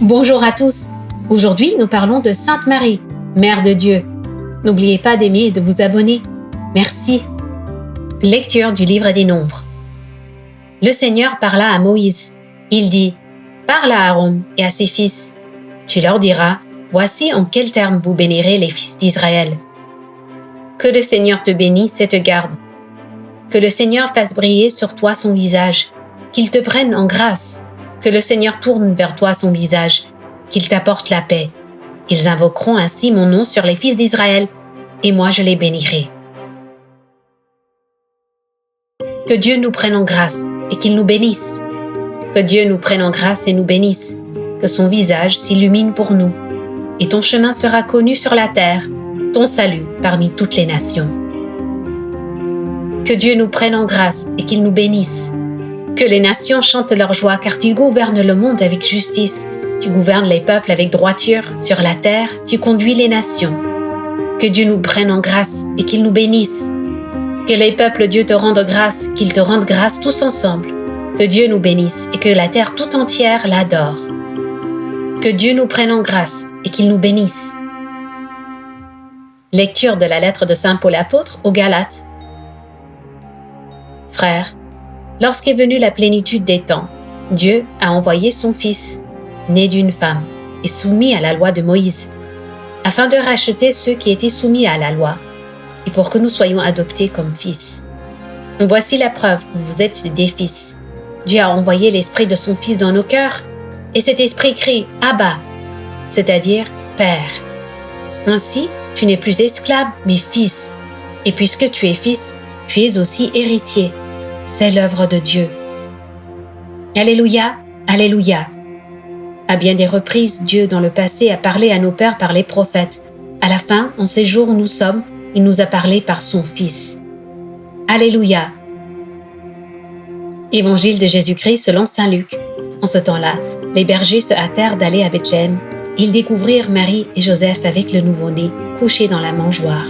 Bonjour à tous. Aujourd'hui, nous parlons de Sainte Marie, Mère de Dieu. N'oubliez pas d'aimer et de vous abonner. Merci. Lecture du livre des Nombres. Le Seigneur parla à Moïse. Il dit : Parle à Aaron et à ses fils. Tu leur diras : Voici en quels termes vous bénirez les fils d'Israël. Que le Seigneur te bénisse et te garde. Que le Seigneur fasse briller sur toi son visage, qu'il te prenne en grâce. Que le Seigneur tourne vers toi son visage, qu'il t'apporte la paix. Ils invoqueront ainsi mon nom sur les fils d'Israël, et moi je les bénirai. Que Dieu nous prenne en grâce et qu'il nous bénisse. Que Dieu nous prenne en grâce et nous bénisse. Que son visage s'illumine pour nous. Et ton chemin sera connu sur la terre, ton salut parmi toutes les nations. Que Dieu nous prenne en grâce et qu'il nous bénisse. Que les nations chantent leur joie, car tu gouvernes le monde avec justice. Tu gouvernes les peuples avec droiture. Sur la terre, tu conduis les nations. Que Dieu nous prenne en grâce et qu'il nous bénisse. Que les peuples Dieu te rendent grâce, qu'ils te rendent grâce tous ensemble. Que Dieu nous bénisse et que la terre tout entière l'adore. Que Dieu nous prenne en grâce et qu'il nous bénisse. Lecture de la lettre de Saint Paul apôtre aux Galates. Frères, lorsqu'est venue la plénitude des temps, Dieu a envoyé son Fils, né d'une femme et soumis à la loi de Moïse, afin de racheter ceux qui étaient soumis à la loi, et pour que nous soyons adoptés comme fils. Voici la preuve que vous êtes des fils. Dieu a envoyé l'Esprit de son Fils dans nos cœurs, et cet Esprit crie « Abba », c'est-à-dire « Père ». Ainsi, tu n'es plus esclave, mais fils. Et puisque tu es fils, tu es aussi héritier. C'est l'œuvre de Dieu. Alléluia, Alléluia. À bien des reprises, Dieu, dans le passé, a parlé à nos pères par les prophètes. À la fin, en ces jours où nous sommes, il nous a parlé par son Fils. Alléluia. Évangile de Jésus-Christ selon saint Luc. En ce temps-là, les bergers se hâtèrent d'aller à Bethléem. Ils découvrirent Marie et Joseph avec le nouveau-né, couchés dans la mangeoire.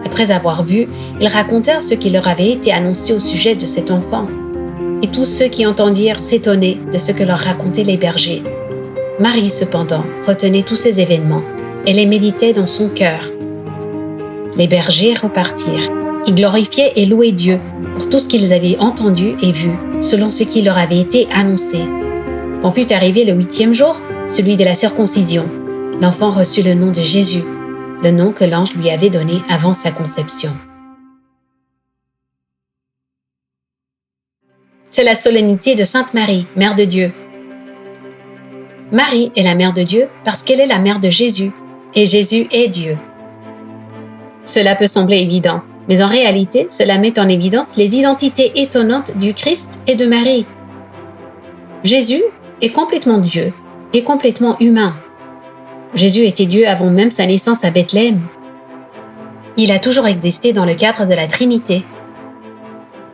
Après avoir vu, ils racontèrent ce qui leur avait été annoncé au sujet de cet enfant. Et tous ceux qui entendirent s'étonnaient de ce que leur racontaient les bergers. Marie, cependant, retenait tous ces événements et les méditait dans son cœur. Les bergers repartirent. Ils glorifiaient et louaient Dieu pour tout ce qu'ils avaient entendu et vu, selon ce qui leur avait été annoncé. Quand fut arrivé le 8e jour, celui de la circoncision, l'enfant reçut le nom de Jésus, le nom que l'ange lui avait donné avant sa conception. C'est la solennité de Sainte Marie, Mère de Dieu. Marie est la Mère de Dieu parce qu'elle est la mère de Jésus, et Jésus est Dieu. Cela peut sembler évident, mais en réalité, cela met en évidence les identités étonnantes du Christ et de Marie. Jésus est complètement Dieu et complètement humain. Jésus était Dieu avant même sa naissance à Bethléem. Il a toujours existé dans le cadre de la Trinité.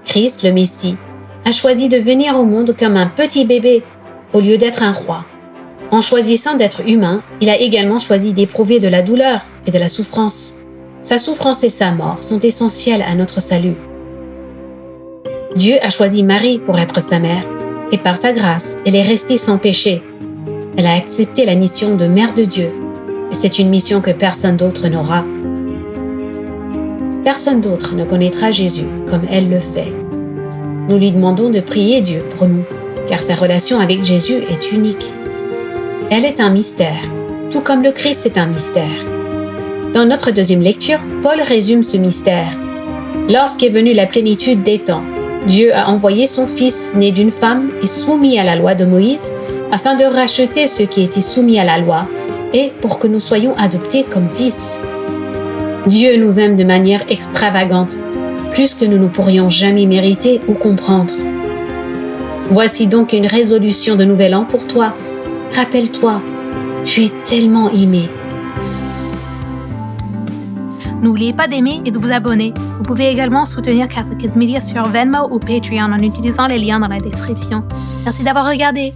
Christ, le Messie, a choisi de venir au monde comme un petit bébé au lieu d'être un roi. En choisissant d'être humain, il a également choisi d'éprouver de la douleur et de la souffrance. Sa souffrance et sa mort sont essentielles à notre salut. Dieu a choisi Marie pour être sa mère, et par sa grâce, elle est restée sans péché. Elle a accepté la mission de Mère de Dieu, et c'est une mission que personne d'autre n'aura. Personne d'autre ne connaîtra Jésus comme elle le fait. Nous lui demandons de prier Dieu pour nous, car sa relation avec Jésus est unique. Elle est un mystère, tout comme le Christ est un mystère. Dans notre deuxième lecture, Paul résume ce mystère. Lorsqu'est venue la plénitude des temps, Dieu a envoyé son Fils né d'une femme et soumis à la loi de Moïse, afin de racheter ceux qui étaient soumis à la loi, et pour que nous soyons adoptés comme fils. Dieu nous aime de manière extravagante, plus que nous ne pourrions jamais mériter ou comprendre. Voici donc une résolution de nouvel an pour toi. Rappelle-toi, tu es tellement aimé. N'oubliez pas d'aimer et de vous abonner. Vous pouvez également soutenir Catholic Kids Media sur Venmo ou Patreon en utilisant les liens dans la description. Merci d'avoir regardé.